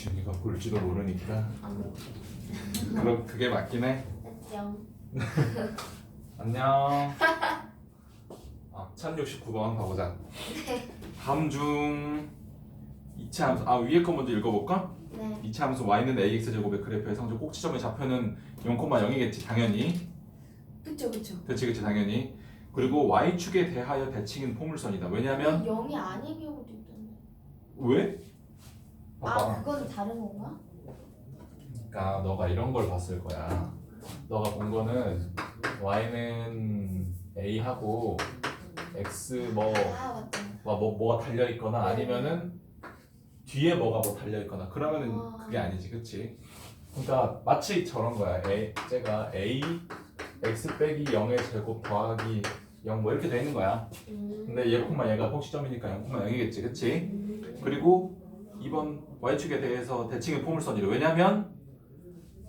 준이가 볼지도 모르니까 안 그럼 그게 맞긴 해. 안녕. 안녕. 1069번 가보자. 다음 중 2차 함수 위에 거 먼저 읽어볼까? 네. 2차 함수 y는 ax 제곱의 그래프의 상주 꼭지점의 좌표는 0,0이겠지 당연히. 그쵸. 그치 당연히. 그리고 y축에 대하여 대칭인 포물선이다. 왜냐면 0이 아닌 경우도 있던데. 왜? 아, 봐봐. 그건 다른 건가? 그러니까 너가 이런 걸 봤을 거야. 너가 본 거는 y는 a하고 x 아, 맞다. 뭐가 달려 있거나 아니면은 뒤에 뭐가 달려 있거나 그러면은 아. 그게 아니지, 그치? 그러니까 마치 저런 거야. 쟤가 a x 빼기 0의 제곱 더하기 0 뭐 이렇게 돼 있는 거야. 근데 얘가 꼭지점이니까 0,0이겠지, 그치? 그리고 2번 y축에 대해서 대칭의 포물선이래. 왜냐면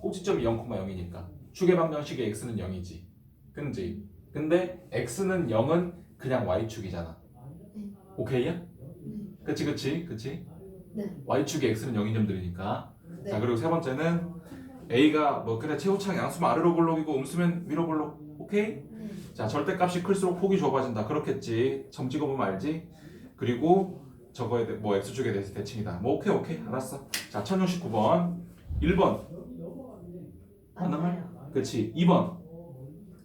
꼭지점이 0,0이니까 축의 방정식의 x는 0이지. 그지? 근데 x는 0은 그냥 y축이잖아. 네. 오케이야? 그치? 네. y축의 x는 0인 점들이니까. 네. 자, 그리고 세 번째는 a가 그래 최고창 양수면 아래로 볼록이고 음수면 위로 볼록. 오케이? 네. 자, 절대값이 클수록 폭이 좁아진다. 그렇겠지. 점 찍어보면 알지? 그리고 저거에 x축에 대해서 대칭이다. 오케이. 알았어. 자, 1069번 1번 하나 맞아요. 그치. 2번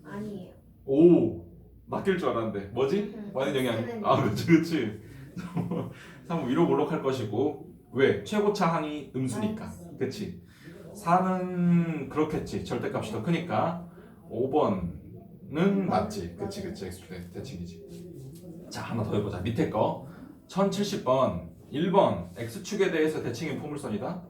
아니에요. 오 맡길 줄 알았는데 뭐지? y는 0이 아니. 그치. 3은 위로 볼록할 것이고 왜? 최고차 항이 음수니까. 그치. 4는 그렇겠지. 절대값이 더 크니까. 5번은 맞지. 그치. x축에 대칭이지. 자, 하나 더 해보자. 밑에 거 1070번 1번 x축에 대해서 대칭인 포물선이다.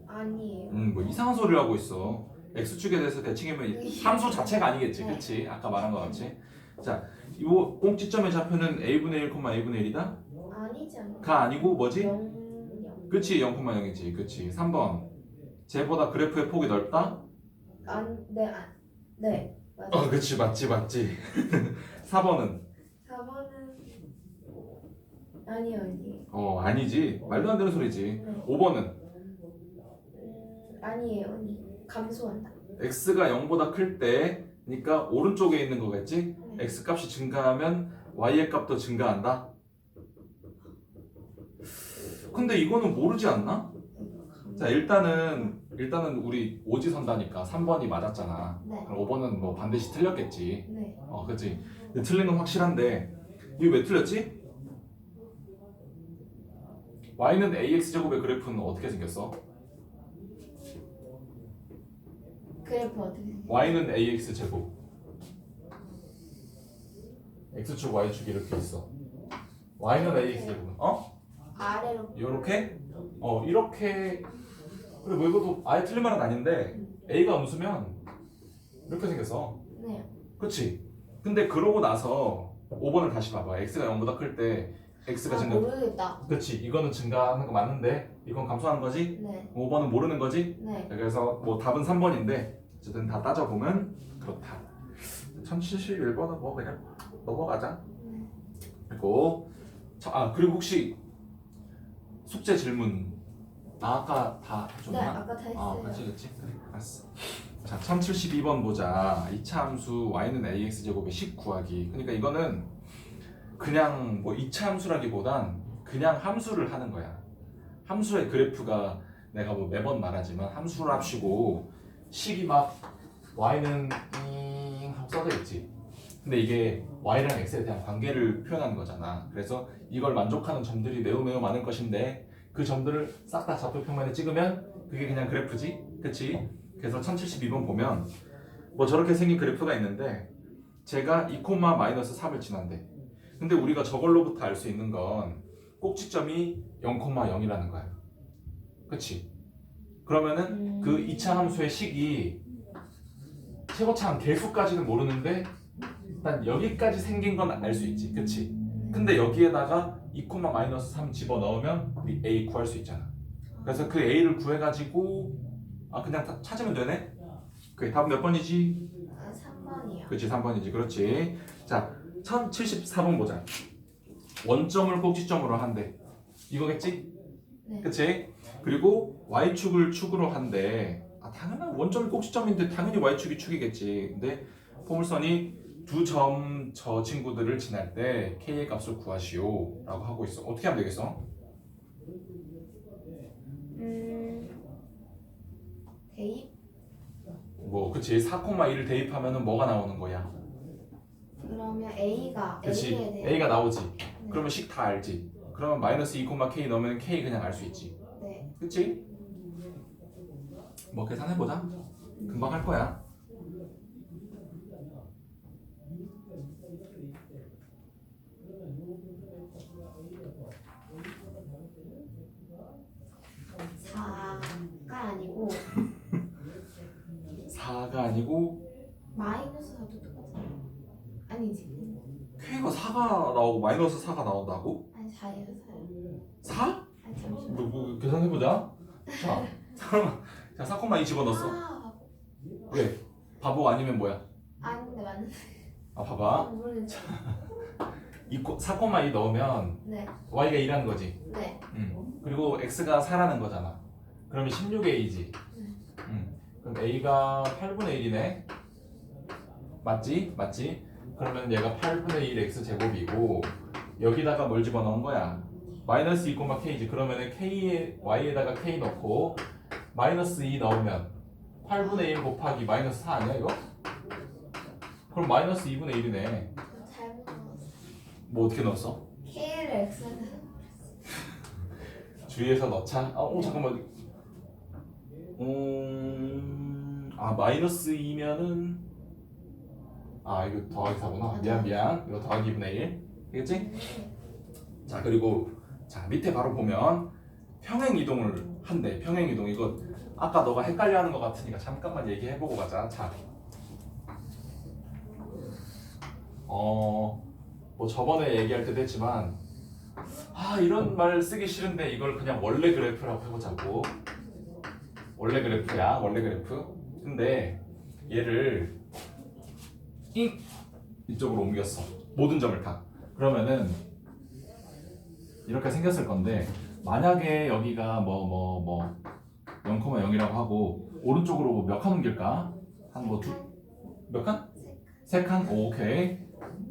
아니에요. 뭐 이상한 소리를 하고 있어. x축에 대해서 대칭이면 함수 자체가 아니겠지. 그치? 아까 말한 거 같이. 자, 이 꼭지점의 좌표는 a분의 1, a분의 1이다? 아니지 않나? 가 아니고 뭐지? 0. 그치, 0,0이지. 그치. 3번 쟤보다 그래프의 폭이 넓다? 네. 맞아요. 그치. 맞지. 4번은? 4번은 아니에요. 아니지. 말도 안 되는 소리지. 네. 5번은? 아니에요. 감소한다. x가 0보다 클 때니까 오른쪽에 있는 거겠지? 네. x 값이 증가하면 y의 값도 증가한다? 근데 이거는 모르지 않나? 자, 일단은 우리 오지선다니까 3번이 맞았잖아. 네. 그럼 5번은 뭐 반드시 틀렸겠지. 네. 그치. 근데 틀린 건 확실한데 이거 왜 틀렸지? y는 ax 제곱의 그래프는 어떻게 생겼어? 그래프 어떻게 생겼어요? y는 ax 제곱 x축 y축 이렇게 있어. y는 ax 제곱 아래로. 요렇게? 이렇게. 그래 뭐 이것도 아예 틀린 말은 아닌데 a가 음수면 이렇게 생겼어. 네. 그치? 근데 그러고 나서 5번을 다시 봐봐. x가 0보다 클 때 x가 증가. 모르겠다. 그치? 이거는 증가하는 거 맞는데 이건 감소하는 거지? 네. 5번은 모르는 거지? 네. 그래서 뭐 답은 3번인데 어쨌든 다 따져보면 그렇다. 1071번은 뭐 그냥 넘어가자. 네. 그리고 그리고 혹시 숙제 질문 나 아까 다 네, 해줬나? 아까 다 했어요. 그치 그래 알았어. 자, 1072번 보자. 2차 함수 y는 ax 제곱의 10 구하기. 그러니까 이거는 그냥 뭐 2차 함수라기보단 그냥 함수를 하는 거야. 함수의 그래프가 내가 뭐 매번 말하지만 함수를 합치고 식이 막 y는 하고 써져 있지. 근데 이게 y랑 x에 대한 관계를 표현하는 거잖아. 그래서 이걸 만족하는 점들이 매우 많을 것인데 그 점들을 싹 다 좌표 평면에 찍으면 그게 그냥 그래프지. 그치? 그래서 1072번 보면 뭐 저렇게 생긴 그래프가 있는데 제가 2,-3을 지난대. 근데 우리가 저걸로부터 알 수 있는 건 꼭지점이 0,0이라는 거야. 그치? 그러면은 그 2차 함수의 식이 최고차항 개수까지는 모르는데 일단 여기까지 생긴 건 알 수 있지. 그치? 근데 여기에다가 2,-3 집어넣으면 우리 a 구할 수 있잖아. 그래서 그 a를 구해가지고 그냥 다 찾으면 되네? 그래, 답은 몇 번이지? 3번이요. 그치, 3번이지. 그렇지. 자, 1074번 보자. 원점을 꼭지점으로 한대. 이거겠지? 네. 그치? 그리고 y축을 축으로 한데 당연한 원점이 꼭지점인데 당연히 y축이 축이겠지. 근데 포물선이 두 점 저 친구들을 지날 때 k의 값을 구하시오 라고 하고 있어. 어떻게 하면 되겠어? 대입? 뭐 그치 4,2를 대입하면은 뭐가 나오는 거야? 그러면 A가 그치 A에 대해 a가 나오지. 네. 그러면 식 다 알지. 그러면 마이너스 2,k 넣으면 k 그냥 알 수 있지. 네. 그치? 뭐 계산해보자. 금방 할 거야. 사가 아니고 4가 아니고 마이너스 4도 똑같아. 아니지. k가 4가 나오고 마이너스 4가 나온다고? 아니 4예요 4요. 4? 아니 잠시만. 뭐 계산해보자. 자, 잠깐만. 자, 4,2 집어넣었어. 아 왜? 바보 아니면 뭐야? 아닌데 맞는데. 아, 봐봐. 모르겠어. 4,2 넣으면 네. y가 2라는 거지. 네. 그리고 x가 4라는 거잖아. 그러면 16a지. 그럼 a가 8분의 1이네. 맞지? 맞지? 그러면 얘가 8분의 1 x제곱이고 여기다가 뭘 집어넣은 거야? 마이너스 2,k지. 그러면은 k에 y에다가 k 넣고 마이너스 2 넣으면 8분의 1 곱하기 마이너스 4 아니야 이거? 그럼 마이너스 2분의 1이네. 잘못 넣었어. 뭐 어떻게 넣었어? K를 X에 주위에서 넣자. 잠깐만. 마이너스 2면은 이거 더하기 4구나. 미안. 이거 더하기 2분의 1. 되겠지? 자, 그리고 자, 밑에 바로 보면 평행 이동을 한대. 평행 이동. 이거 아까 너가 헷갈려 하는 것 같으니까 잠깐만 얘기해 보고 가자. 자. 뭐 저번에 얘기할 때도 했지만 이런 말 쓰기 싫은데 이걸 그냥 원래 그래프라고 해보자고. 원래 그래프야. 원래 그래프. 근데 얘를 이쪽으로 옮겼어. 모든 점을 다. 그러면은 이렇게 생겼을 건데 만약에 여기가 0,0이라고 하고 오른쪽으로 몇 칸 옮길까? 몇 칸? 세 칸? 오케이.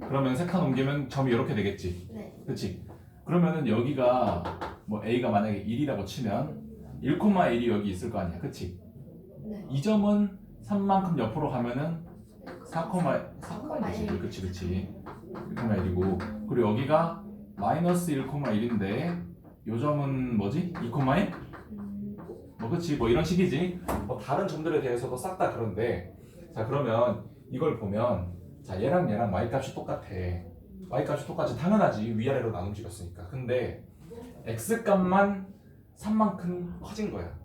그러면 세 칸 옮기면 점이 이렇게 되겠지. 네. 그렇지? 그러면은 여기가 a가 만약에 1이라고 치면 1,1이 여기 있을 거 아니야. 그렇지? 네. 이 점은 3만큼 옆으로 가면은 4,1이지. 그치. 1,1이고 그리고 여기가 마이너스 1,1인데 요 점은 뭐지? 2,1? 그치 이런 식이지. 다른 점들에 대해서도 싹 다 그런데 자 그러면 이걸 보면 자 얘랑 y값이 똑같아. y값이 똑같이 당연하지. 위아래로 나눠지었으니까. 근데 x값만 3만큼 커진 거야.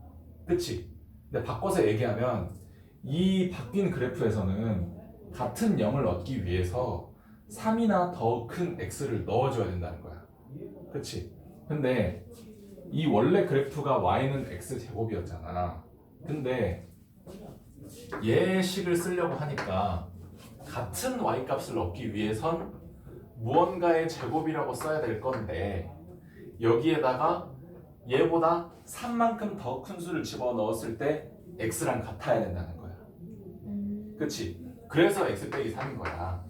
그치? 근데 바꿔서 얘기하면 이 바뀐 그래프에서는 같은 0을 얻기 위해서 3이나 더 큰 x를 넣어줘야 된다는 거야. 그치? 근데 이 원래 그래프가 y는 x제곱이었잖아. 근데 얘 식을 쓰려고 하니까 같은 y값을 얻기 위해선 무언가의 제곱이라고 써야 될 건데 여기에다가 얘보다 3만큼 더 큰 수를 집어넣었을 때 x랑 같아야 된다는 거야. 그치? 그래서 x 빼기 3인 거야.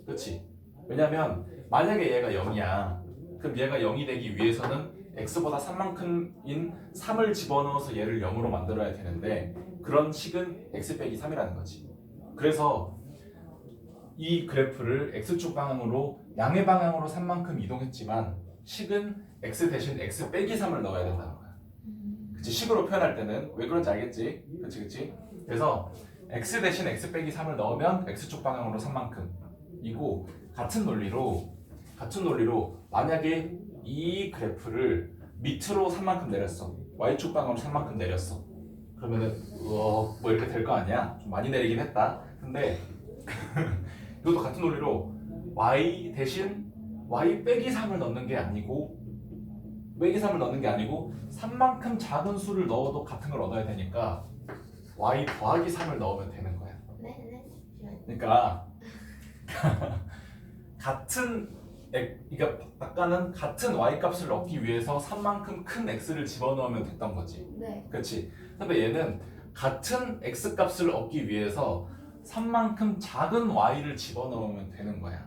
그치? 왜냐면 만약에 얘가 0이야. 그럼 얘가 0이 되기 위해서는 x보다 3만큼인 3을 집어넣어서 얘를 0으로 만들어야 되는데 그런 식은 x 빼기 3이라는 거지. 그래서 이 그래프를 x축 방향으로 양의 방향으로 3만큼 이동했지만 식은 x 대신 x 빼기 3을 넣어야 된다는 거야. 그치? 식으로 표현할 때는 왜 그런지 알겠지? 그치? 그래서 x 대신 x 빼기 3을 넣으면 x축 방향으로 3만큼이고 같은 논리로 만약에 이 그래프를 밑으로 3만큼 내렸어. y축 방향으로 3만큼 내렸어. 그러면은 뭐 이렇게 될 거 아니야? 좀 많이 내리긴 했다. 근데 이것도 같은 논리로 y 대신 y 빼기 3을 넣는 게 아니고 3만큼 작은 수를 넣어도 같은 걸 얻어야 되니까 y 더하기 3을 넣으면 되는 거야. 네. 그러니까 같은 그러니까 아까는 같은 y 값을 얻기 위해서 3만큼 큰 x를 집어넣으면 됐던 거지. 네. 그렇지. 근데 얘는 같은 x 값을 얻기 위해서 3만큼 작은 y를 집어넣으면 되는 거야.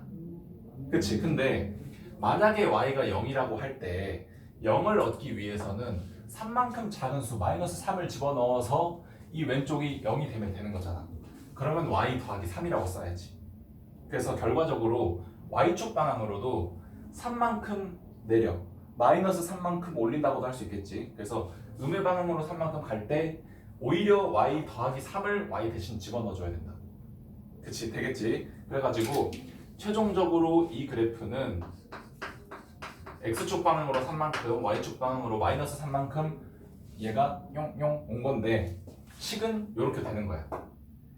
그렇지. 근데 만약에 y가 0이라고 할 때 0을 얻기 위해서는 3만큼 작은 수 마이너스 3을 집어넣어서 이 왼쪽이 0이 되면 되는 거잖아. 그러면 y 더하기 3이라고 써야지. 그래서 결과적으로 y축 방향으로도 3만큼 내려 마이너스 3만큼 올린다고도 할 수 있겠지. 그래서 음의 방향으로 3만큼 갈 때 오히려 y 더하기 3을 y 대신 집어넣어줘야 된다. 그치? 되겠지? 그래가지고 최종적으로 이 그래프는 x축 방향으로 3만큼 y축 방향으로 마이너스 3만큼 얘가 용용 온 건데 식은 이렇게 되는 거야.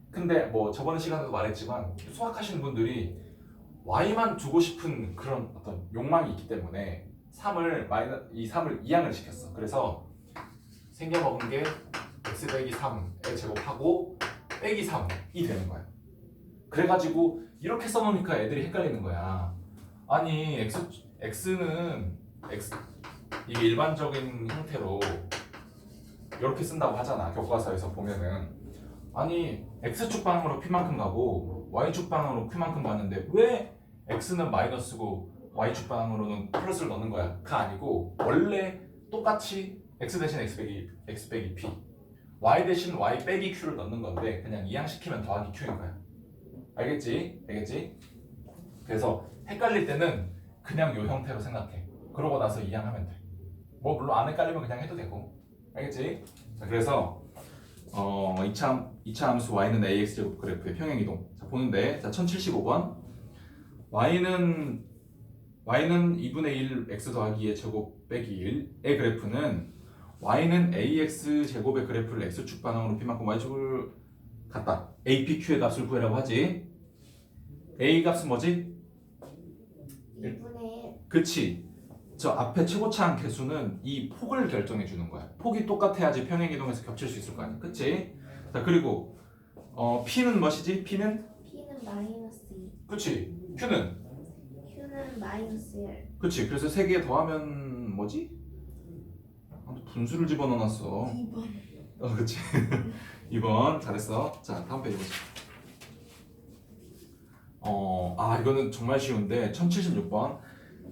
근데 뭐 저번 시간에도 말했지만 수학하시는 분들이 y만 두고 싶은 그런 어떤 욕망이 있기 때문에 3을 이항을 시켰어. 그래서 생겨먹은 게 x 빼기 3의 제곱하고 빼기 3이 되는 거야. 그래가지고 이렇게 써놓으니까 애들이 헷갈리는 거야. 아니 x는 이게 일반적인 형태로 이렇게 쓴다고 하잖아. 교과서에서 보면은 아니 x축 방향으로 p만큼 가고 y축 방향으로 q만큼 가는데 왜 x는 마이너스고 y축 방향으로는 플러스를 넣는 거야? 가 아니고 원래 똑같이 x 대신 x 빼기 p y 대신 y 빼기 q를 넣는 건데 그냥 이항시키면 더하기 q인 거야. 알겠지? 알겠지? 그래서 헷갈릴 때는 그냥 요 형태로 생각해. 그러고 나서 이항하면 돼. 뭐 물론 안 헷갈리면 그냥 해도 되고. 알겠지? 자, 그래서 2차 함수 y는 ax 제곱 그래프의 평행이동. 자, 보는데 자 1075번 y는 2분의 1 x 더하기 2의 제곱 빼기 1의 그래프는 y는 ax 제곱의 그래프를 x축 방향으로 p만큼 y축을 갖다 apq의 값을 구해라고 하지. a 값은 뭐지? 2분의 1. 그치. 저 앞에 최고차항 개수는 이 폭을 결정해 주는 거야. 폭이 똑같아야지 평행이동에서 겹칠 수 있을 거 아니야. 그치? 자 그리고 p는 무엇이지? p는 마이너스 2. 그치. q는 Q는 마이너스 1. 그치. 그래서 세 개 더하면 뭐지? 분수를 집어넣어놨어. 2번. 그치. 2번 잘했어. 자 다음 페이지 보자. 이거는 정말 쉬운데 1076번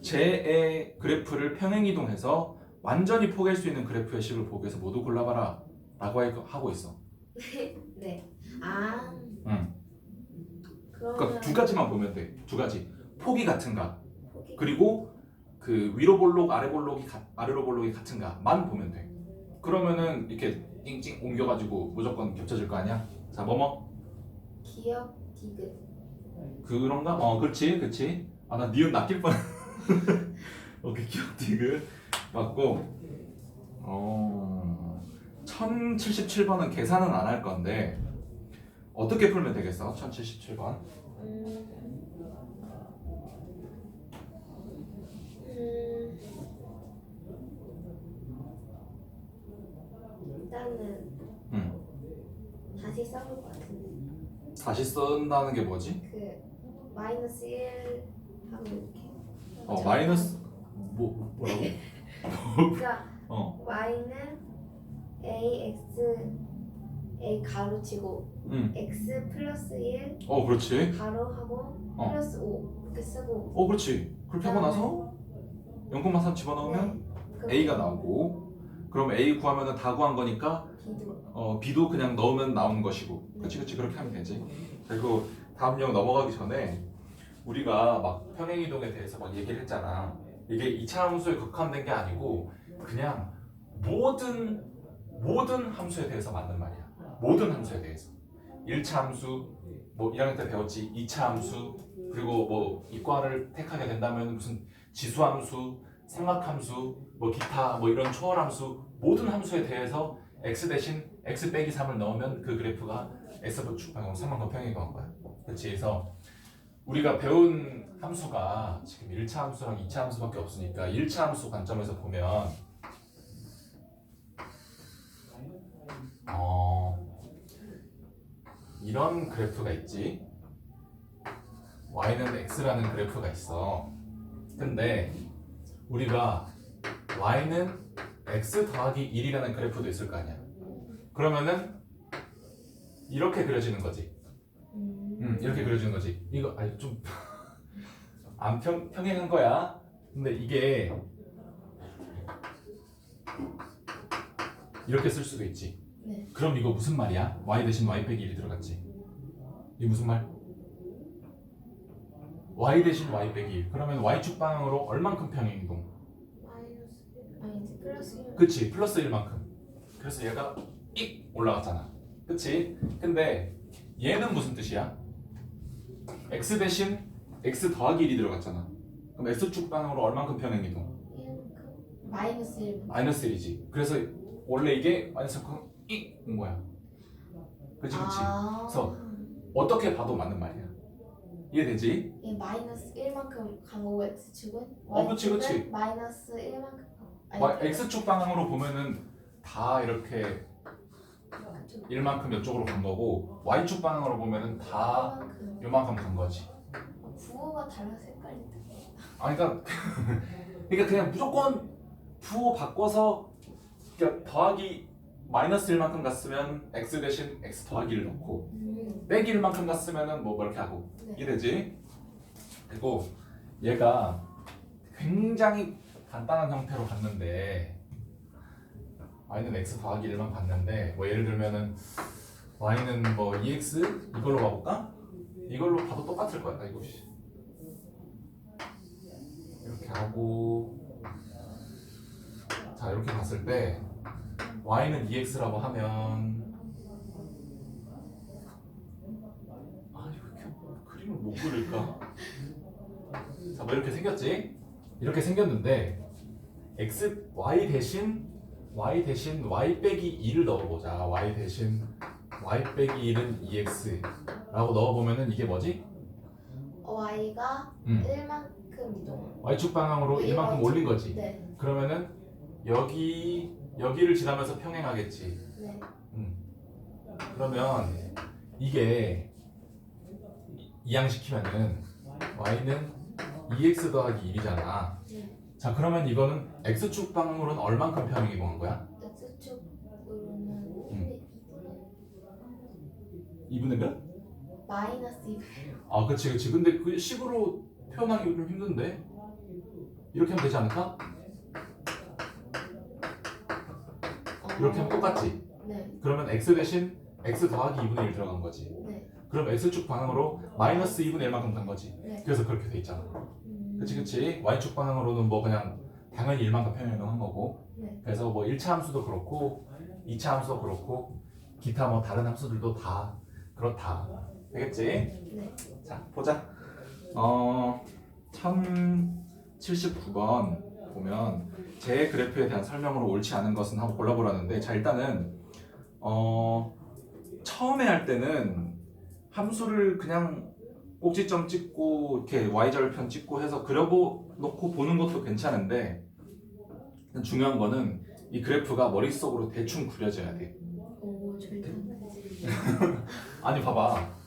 제의 그래프를 평행이동해서 완전히 포개할 수 있는 그래프의 식을 보기 위해서 모두 골라봐라 라고 하고 있어. 네. 아. 응. 그러면 그러니까 두 가지만 보면 돼. 두 가지. 폭이 같은가 포기. 그리고 그 위로 볼록 아래로 볼록이 같은가만 보면 돼. 그러면은 이렇게 띵띵 옮겨가지고 무조건 겹쳐질 거 아니야. 자 뭐뭐 기억 디귿. 그런가? 그렇지. 나 니은 낚일 뻔. 오케이, 기억 디귿 맞고. 1077번은 계산은 안 할 건데 어떻게 풀면 되겠어? 1077번. 일단은 다시 써볼 것 같은데. 다시 쓴다는 게 뭐지? 그 마이너스 1 하고 이렇게. 마이너스 뭐라고? 그러니까 y는 a 가로치고 x 플러스 1 그렇지. 가로하고 플러스 5 이렇게 쓰고. 그렇지. 그렇게 하고 나서 0,3 집어넣으면 네. a가 나오고 그럼 a 구하면은 다 구한 거니까 B도. b도 그냥 넣으면 나오는 것이고. 그치 그렇게 하면 되지. 그리고 다음 영 넘어가기 전에 우리가 막 평행이동에 대해서 막 얘기를 했잖아. 이게 2차 함수에 국한된 게 아니고 그냥 모든 함수에 대해서 맞는 말이야. 모든 함수에 대해서. 1차 함수 뭐 1학년 때 배웠지. 2차 함수 그리고 뭐 이과를 택하게 된다면 무슨 지수함수, 삼각함수, 뭐 기타 뭐 이런 초월함수 모든 함수에 대해서 x 대신 x 빼기 3을 넣으면 그 그래프가 x축 방향으로 3만큼 평행이동한 거야. 그렇지. 그래서 우리가 배운 함수가 지금 1차 함수랑 2차 함수밖에 없으니까 1차 함수 관점에서 보면 이런 그래프가 있지. y는 x라는 그래프가 있어. 근데 우리가 y는 x 더하기 1이라는 그래프도 있을 거 아니야. 그러면은 이렇게 그려지는 거지. 이렇게 그려지는 거지. 이거 아니 좀 안 평행한 거야. 근데 이게 이렇게 쓸 수도 있지. 네. 그럼 이거 무슨 말이야? y 대신 y 빼기 1이 들어갔지. 이게 무슨 말? y 대신 y 빼기 1. 그러면 y축 방향으로 얼만큼 평행이동? 마이너스 아니지 플러스 1. 그치, 플러스 1만큼. 그래서 얘가 익 올라갔잖아. 그치? 근데 얘는 무슨 뜻이야? x 대신 x 더하기 1이 들어갔잖아. 그럼 x축 방향으로 얼만큼 평행이동? 1만큼 마이너스 1. 마이너스 1이지. 그래서 원래 이게 마이너스 1만큼 익인 거야. 그치, 그치. 그래서 어떻게 봐도 맞는 말이야. 이해되지? 이 마이너스 1만큼 간 거고 x축은 그치, 그치. y축은 마이너스 1만큼 x축 방향으로 보면은 다 이렇게 1만큼 이쪽으로 간 거고 y축 방향으로 보면은 다 1만큼. 요만큼 간 거지. 부호가 달라서 헷갈린다. 아니 그러니까 그러니까 그냥 무조건 부호 바꿔서 그러니까 더하기 마이너스 1만큼 갔으면 x 대신 x 더하기 1 넣고 빼기 1만큼 갔으면은 뭐 이렇게 하고 네. 이래지. 그리고 얘가 굉장히 간단한 형태로 갔는데 y는 x 더하기 1만 갔는데 뭐 예를 들면은 y는 뭐 2x 이걸로 봐볼까? 이걸로 봐도 똑같을 거야. 이거 이렇게 하고 자 이렇게 봤을 때 y는 2x라고 하면 아 이렇게 그림을 못 그릴까? 자 뭐 이렇게 생겼지? 이렇게 생겼는데 y 대신 y 빼기 2를 넣어보자. y 대신 y 빼기 1은 2x라고 넣어보면은 이게 뭐지? y가 1만큼 이동. y축 방향으로 1만큼 올린 거지. 네. 그러면은 여기를 지나면서 평행하겠지. 네. 그러면 이게 이항시키면은 y는 2x 더하기 1이잖아. 네. 자 그러면 이거는 x축 방향으로는 얼만큼 평행 이동한 거야? x축으로는 2분의 몇? 마이너스 2. 아 그치. 근데 그 식으로 표현하기 좀 힘든데 이렇게 하면 되지 않을까? 이렇게 하면 똑같지? 네. 그러면 x 대신 x 더하기 2분의 1 들어간 거지. 네. 그럼 x축 방향으로 마이너스 2분의 1만큼 간 거지. 네. 그래서 그렇게 돼 있잖아. 그치. y축 방향으로는 뭐 그냥 당연히 1만큼 평행이동한 거고. 네. 그래서 뭐 1차 함수도 그렇고 2차 함수도 그렇고 기타 뭐 다른 함수들도 다 그렇다. 되겠지? 네. 자 보자. 1079번 보면 제 그래프에 대한 설명으로 옳지 않은 것은 한번 골라보라는데 자 일단은 처음에 할 때는 함수를 그냥 꼭지점 찍고 이렇게 y절편 찍고 해서 그려놓고 보는 것도 괜찮은데 중요한 거는 이 그래프가 머릿속으로 대충 그려져야 돼. 오 절대 안 되지. 아니 봐봐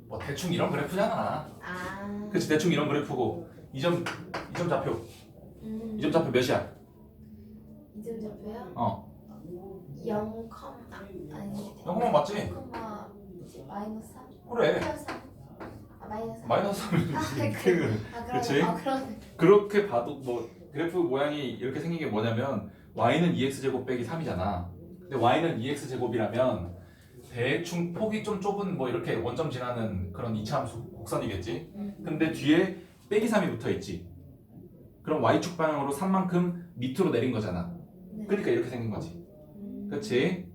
뭐 대충 이런 그래프잖아. 아. 그치 대충 이런 그래프고 이 점 좌표 이 점 좌표 몇이야? 2점 좌표요? 0, 아니 0, 맞지? 0, 마이너스 3? 그래 플러스 3? 마이너스 3? 마이너스 3이지. 그치? 그러네. 그렇게 봐도 뭐 그래프 모양이 이렇게 생긴 게 뭐냐면 y는 2x제곱 빼기 3이잖아. 근데 y는 2x제곱이라면 대충 폭이 좀 좁은 뭐 이렇게 원점 지나는 그런 이차함수 곡선이겠지. 근데 뒤에 빼기 3이 붙어 있지. 그럼 y축 방향으로 3만큼 밑으로 내린 거잖아. 네. 그러니까 이렇게 생긴 거지. 그치?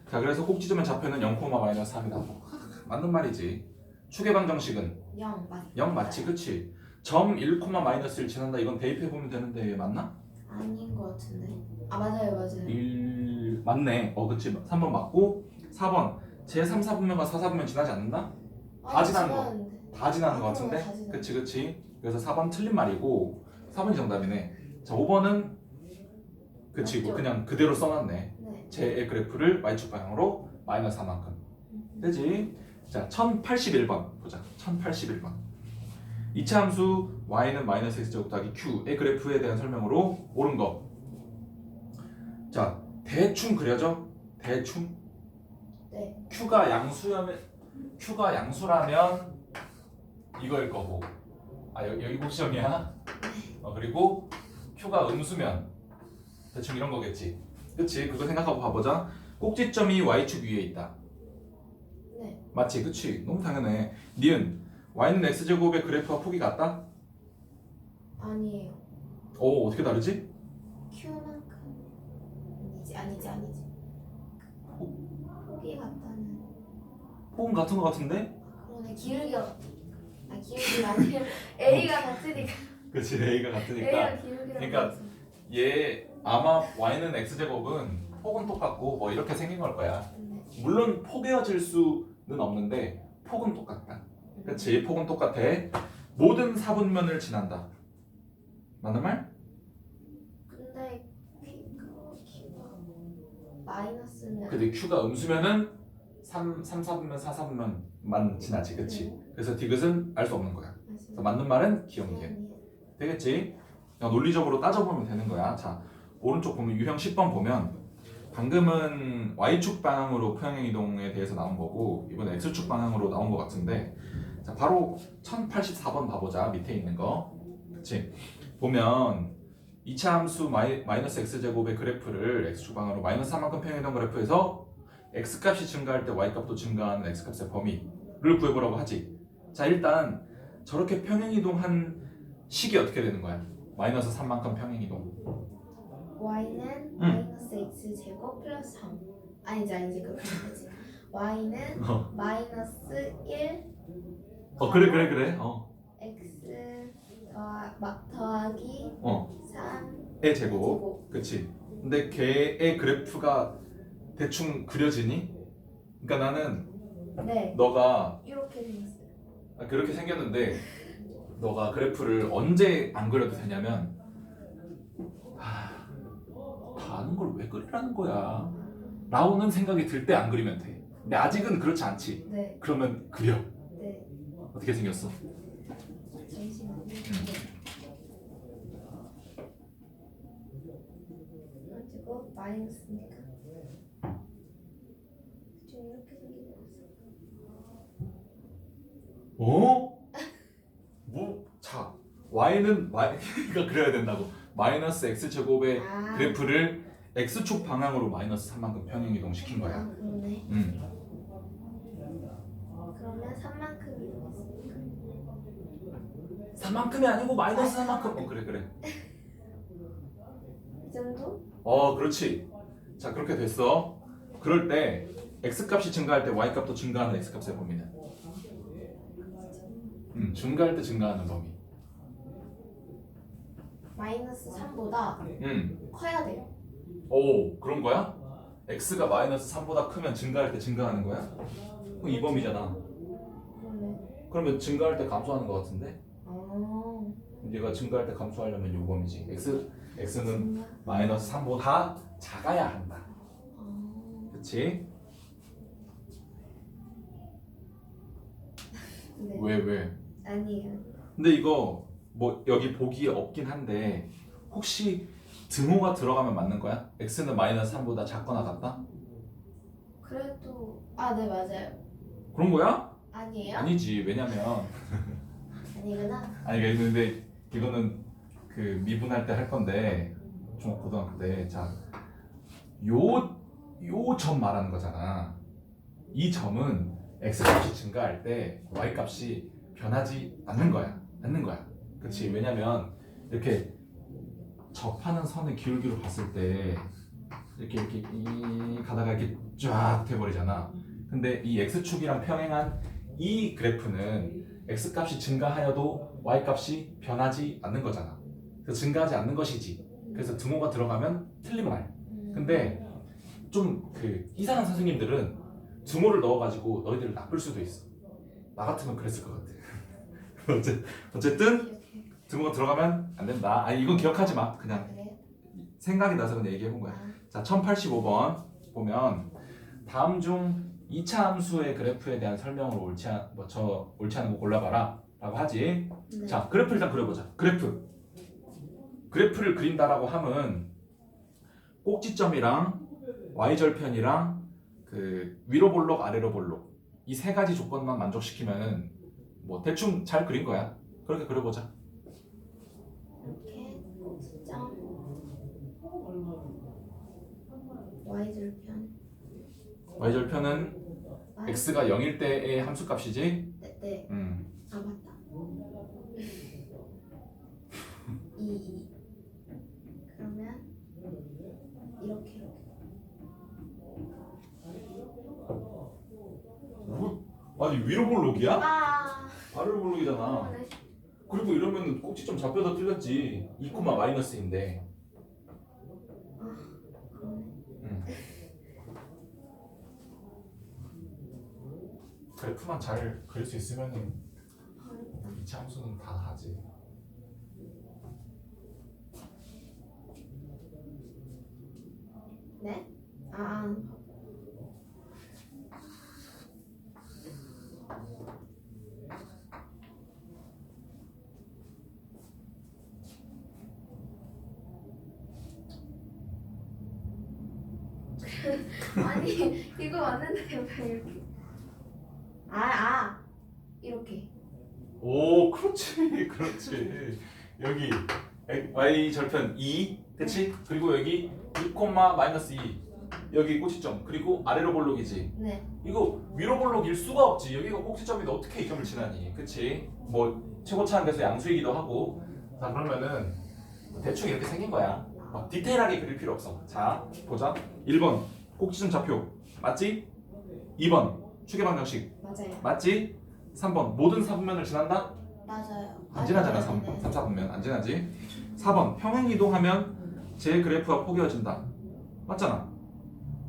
자 그래서 꼭지점의 좌표는 0,-3이다. 맞는 말이지. 축의 방정식은 0 맞. 0 맞지, 그치? 점 1,-1 지난다. 이건 대입해 보면 되는데 맞나? 아닌 것 같은데. 아 맞아요. 1 맞네. 그치. 3번 맞고 4번 제 3, 4분면과 4, 4분면 지나지 않는다? 다 지나는 거. 다 지나는 거 같은데? 다 지나는 그치. 그래서 4번 틀린 말이고 4번이 정답이네. 자 5번은 그치. 맞죠? 그냥 그대로 써놨네. 네. 제의 그래프를 y축 방향으로 마이너스 4만큼. 되지? 자 1081번 보자. 1081번. 2차 함수 y는 마이너스 x제곱 더하기 q의 그래프에 대한 설명으로 옳은 거. 자, 대충 그려져. 대충. 네. q가 양수라면 이거일 거고. 아, 여기 곡시점이야. 그리고 q가 음수면 대충 이런 거겠지. 그치? 그거 생각하고 봐보자. 꼭지점이 y축 위에 있다. 네. 맞지? 그치? 너무 당연해. 니은 y는 x제곱의 그래프와 폭이 같다? 아니에요. 오, 어떻게 다르지? Q만큼 아니지. 폭이 같다는. 폭은 같은 거 같은데? 그러네. 기울기가 아니에요. A가 같으니까. 그치, a가 같으니까. A가 기울기라고. 그러니까 했어. 얘 아마 y는 x제곱은 폭은 똑같고 뭐 이렇게 생긴 걸 거야. 네. 물론 포개어질 수는 없는데 폭은 똑같다. 그치? 폭은 똑같아. 모든 사분면을 지난다. 맞는 말? 근데 Q가 마이너스면. 근데 q가 음수면은 3, 4분면, 4, 4분면만 지나지. 그치? 그래서 디귿은 알 수 없는 거야. 그래서 맞는 말은 기억니에. 되겠지? 그냥 논리적으로 따져보면 되는 거야. 자, 오른쪽 보면 유형 10번 보면 방금은 y축 방향으로 평행 이동에 대해서 나온 거고 이번에 x축 방향으로 나온 거 같은데, 자, 바로 1084번 봐보자. 밑에 있는 거. 그치? 보면 2차 함수 마이너스 x제곱의 그래프를 x축 방향으로 마이너스 3만큼 평행 이동 그래프에서 x값이 증가할 때 y값도 증가하는 x값의 범위를 구해보라고 하지. 자, 일단 저렇게 평행 이동한 식이 어떻게 되는 거야? 마이너스 3만큼 평행 이동. Y는 마이너스 X 제곱 플러스 3. 아니지 그렇게 되지. Y는 마이너스 1 그래. X 더하기 3의 의 제곱. 그치? 근데 걔의 그래프가 대충 그려지니? 그러니까 나는 네. 너가 이렇게 생겼어요. 그렇게 생겼는데 너가 그래프를 언제 안 그려도 되냐면 다 아는 걸 왜 그리라는 거야 라고는 생각이 들 때 안 그리면 돼. 근데 아직은 그렇지 않지. 네. 그러면 그려. 네. 어떻게 생겼어? 잠시만요. 그리고 마이너스니까 좀 이렇게 생기게 됐어. 자, y는 y가 그려야 된다고. 마이너스 x제곱의 그래프를 x축 방향으로 마이너스 3만큼 평행 이동 시킨 거야. 아, 그러네. 그러면 3만큼 이동했으니까 3만큼이 아니고 마이너스 3만큼. 그래. 이 정도? 그렇지. 자, 그렇게 됐어. 그럴 때 x값이 증가할 때 y값도 증가하는 x값의 범위는 증가할 때 증가하는 범위. 마이너스 3보다 커야 돼요. 오, 그런 거야? x가 마이너스 3보다 크면 증가할 때 증가하는 거야? 그럼 이 범위잖아. 그러네. 그러면 증가할 때 감소하는 거 같은데? 아, 얘가 증가할 때 감소하려면 요 범위지. x는 정말? 마이너스 3보다 작아야 한다. 그치? 네. 왜? 아니에요. 근데 이거 뭐 여기 보기 없긴 한데 혹시 등호가 들어가면 맞는 거야? x는 마이너스 3보다 작거나 같다? 그래도 네 맞아요. 그런 거야? 아니에요? 아니지. 왜냐면 아니구나. 아니 근데 이거는 그 미분할 때 할 건데 중학고등학교 때 자, 요 점 말하는 거잖아. 이 점은 x 값이 증가할 때 y 값이 변하지 않는 거야. 그렇지? 왜냐면 이렇게 접하는 선의 기울기로 봤을 때 이렇게 이 가다가 이렇게 쫙 돼버리잖아. 근데 이 x축이랑 평행한 이 그래프는 x 값이 증가하여도 y 값이 변하지 않는 거잖아. 그래서 증가하지 않는 것이지. 그래서 등호가 들어가면 틀린 말. 근데 좀 그 이상한 선생님들은 등호를 넣어가지고 너희들을 나쁠 수도 있어. 나 같으면 그랬을 것 같아. 어쨌든 등호가 들어가면 안 된다. 아니 이건 기억하지 마. 그냥 그래요? 생각이 나서 그냥 얘기해 본 거야. 자, 1085번 보면 다음 중 2차 함수의 그래프에 대한 설명으로 옳지 않은 거 골라봐라. 라고 하지. 네. 자, 그래프 일단 그려보자. 그래프를 그린다라고 하면 꼭지점이랑 y절편이랑 그 위로 볼록 아래로 볼록 이 세 가지 조건만 만족시키면은 뭐 대충 잘 그린 거야. 그렇게 그려보자. 이렇게 꼭지점 y절편 y절편은 x가 0일 때의 함수값이지. 네. 아 맞다. 2 그러면 이렇게 아니 위로 볼록이야? 아 아래로 볼록이잖아. 그러네. 그리고 이러면 꼭지점 잡혀서 틀렸지. 2, 마이너스인데. 그러네. 그래프만 잘 그릴 수 있으면 어렵다. 이차 함수는 다 하지. 네? 아 아니 이거 맞는데 왜 이렇게 이렇게 오, 그렇지, 그렇지. 여기 y 절편 2, 그렇지? 그리고 여기 2, 마이너스 2. 여기 꼭지점. 그리고 아래로 볼록이지. 네. 이거 위로 볼록일 수가 없지. 여기가 꼭지점인데 어떻게 이 점을 지나니? 그치? 뭐 최고차항에서 양수이기도 하고. 자, 그러면은 대충 이렇게 생긴 거야. 디테일하게 그릴 필요 없어. 자, 보자. 1번 꼭지점 좌표 맞지? 2번 추계방정식 맞아요. 맞지? 3번 모든 사분면을 지난다? 맞아요. 안 지나잖아. 네. 3, 4분면 안 지나지? 4번 평행이동하면 제 그래프가 포개어진다. 맞잖아.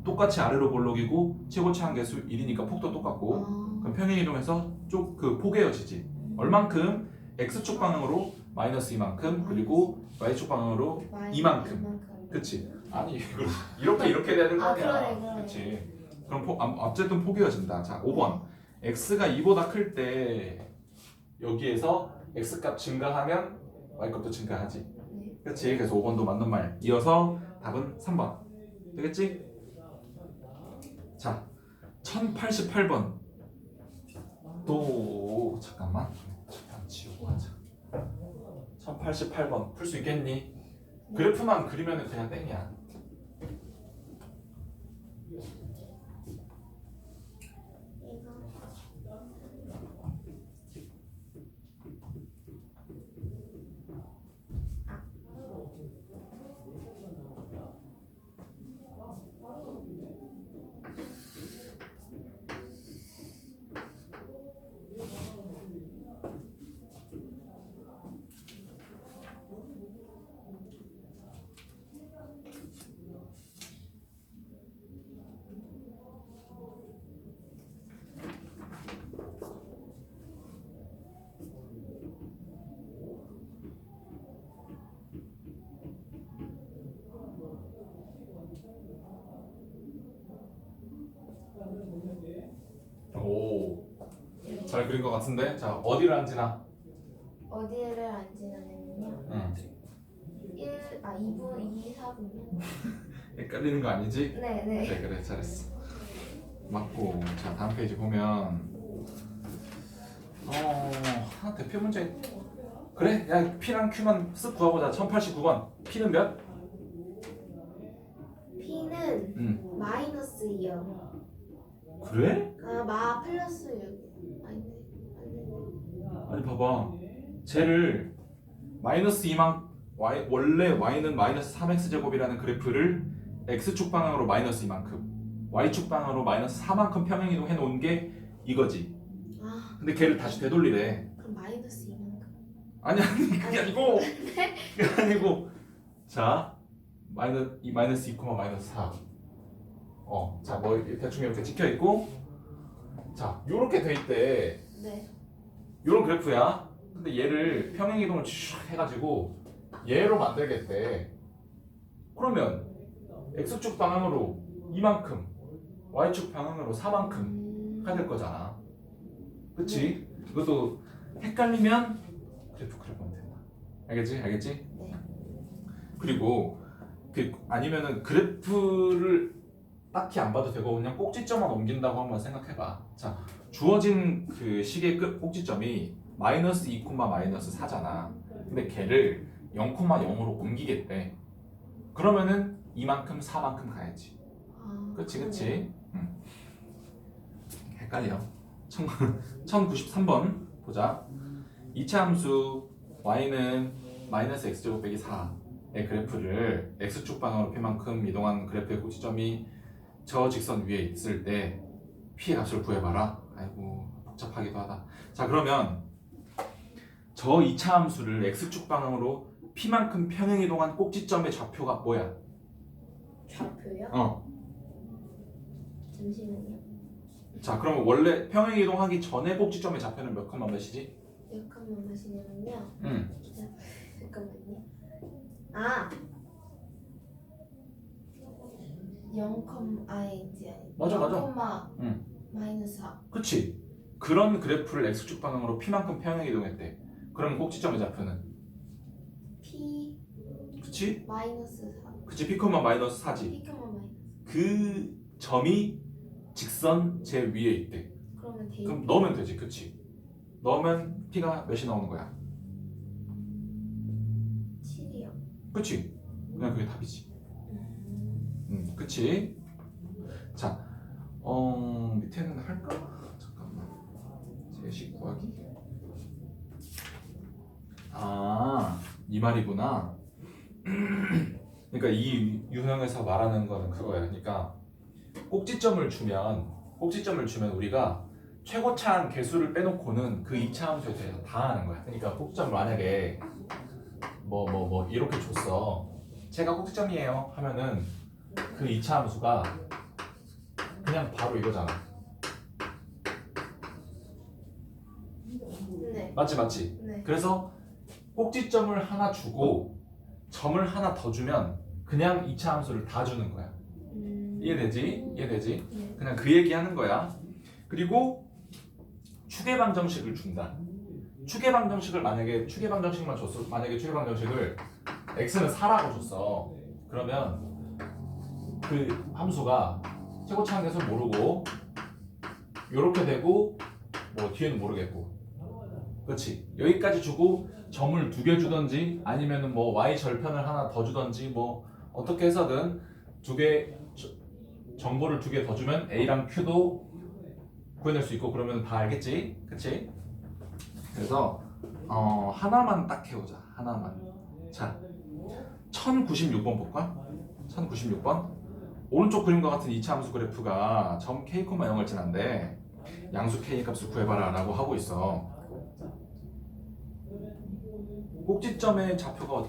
똑같이 아래로 볼록이고 최고차항 계수 1이니까 폭도 똑같고 그럼 평행이동해서 쭉 그 포개어지지. 얼만큼? x축 방향으로 마이너스 이만큼 그리고 y축 방향으로 이만큼. 그치? 아니 이걸 이렇게 되는 거 아, 아니야. 그러네. 그치? 그럼 어쨌든 포개어진다. 자, 5번 x가 2보다 클 때 여기에서 x값 증가하면 y값도 증가하지. 네. 그치? 그래서 5번도 맞는 말. 이어서 답은 3번. 되겠지? 자, 1088번. 또 잠깐만. 잠깐 지우고 하자. 1088번 풀 수 있겠니? 그래프만 그리면 그냥 땡이야. 오, 잘 그린 것 같은데? 자, 어디를 앉으나? 어디를 앉으냐면요. 응. 2분 2, 4분요. 헷갈리는 거 아니지? 네. 그래, 잘했어. 맞고. 자, 다음 페이지 보면 대표 문제. 그래, 야, P랑 Q만 쓱 구해보자. 1089번. P는 몇? P는 마이너스 2요. 그래? 플러스 6. 아닌데. 아니 봐봐. 쟤를 마이너스 2만 원래 y는 마이너스 3x 제곱이라는 그래프를 x축 방향으로 마이너스 이만큼 y축 방향으로 마이너스 4만큼 평행이동 해놓은 게 이거지. 근데 걔를 다시 되돌리래. 그럼 마이너스 2만큼. 아니 그게 아니고 그게 아니고 자 마이너스 2, 마이너스 4. 자 뭐 대충 이렇게 찍혀 있고 자 요렇게 돼 있대. 네. 요런 그래프야. 근데 얘를 평행이동을 쭉 해가지고 얘로 만들겠대. 그러면 x축 방향으로 이만큼 y축 방향으로 4만큼 해야 될 거잖아. 그치? 이것도 헷갈리면 그래프 그려보면 된다. 알겠지? 알겠지? 네. 그리고 아니면은 그래프를 딱히 안 봐도 되고 그냥 꼭지점만 옮긴다고 한번 생각해봐. 자, 주어진 그 식의 끝 꼭지점이 마이너스 2, 마이너스 4잖아. 근데 걔를 0,0으로 옮기겠대. 그러면은 이만큼 4만큼 가야지. 아, 그치 그치? 헷갈려. 1093번 보자. 이차 함수 y는 마이너스 x제곱 빼기 4의 그래프를 x축 방향으로 p만큼 이동한 그래프의 꼭지점이 저 직선 위에 있을 때 p의 값을 구해봐라. 아이고 복잡하기도 하다. 자 그러면 저 2차 함수를 x축 방향으로 p만큼 평행 이동한 꼭지점의 좌표가 뭐야? 좌표요? 잠시만요. 자 그러면 원래 평행 이동하기 전에 꼭지점의 좌표는 몇 컴마 몇이지? 몇 칸만 마시냐면요. 응. 잠깐만요. 아, 0, 아니지. 맞아. 0, 응. 마이너스 4. 그치? 그런 그래프를 x축 방향으로 p만큼 평행 이동했대. 그럼 꼭지점의 좌표는? P 그치? 마이너스 4. 그치? p, 마이너스 4지. P, 마이너스. 그 점이 직선 제 위에 있대. 그러면 대. 그럼 넣으면 되지, 그치? 넣으면 p가 몇이 나오는 거야? 7이요. 그치? 그냥 그게 답이지. 그치? 자, 밑에는 할까? 잠깐만. 제식 구하기. 아, 이 말이구나. 그러니까 이 유형에서 말하는 거는 그거야. 그러니까 꼭지점을 주면 우리가 최고차한 개수를 빼놓고는 그 2차 함수에 대해서 다 하는 거야. 그러니까 꼭지점을 만약에 뭐 이렇게 줬어. 제가 꼭지점이에요 하면은 그 2차 함수가 그냥 바로 이거잖아. 네. 맞지? 네. 그래서 꼭지점을 하나 주고 점을 하나 더 주면 그냥 2차 함수를 다 주는 거야. 이해되지? 네. 그냥 그 얘기 하는 거야. 그리고 추계 방정식을 준다. 추계 방정식을 만약에 추계 방정식만 줬어. 만약에 추계 방정식을 x는 4라고 줬어. 그러면 그 함수가 최고차한 개수를 모르고 요렇게 되고 뭐 뒤에는 모르겠고. 그렇지? 여기까지 주고 점을 2개 주던지 아니면은 뭐 y 절편을 하나 더 주던지 뭐 어떻게 해서든 2개 정보를 2개 더 주면 a랑 q도 구해낼 수 있고 그러면 다 알겠지? 그치? 그래서 하나만 딱 해보자. 하나만. 자, 1096번 볼까? 1096번. 오른쪽 그림과 같은 2차 함수 그래프가 점 k, 0을 지난데 양수 k 값을 구해봐라 라고 하고 있어. 꼭지점의 좌표가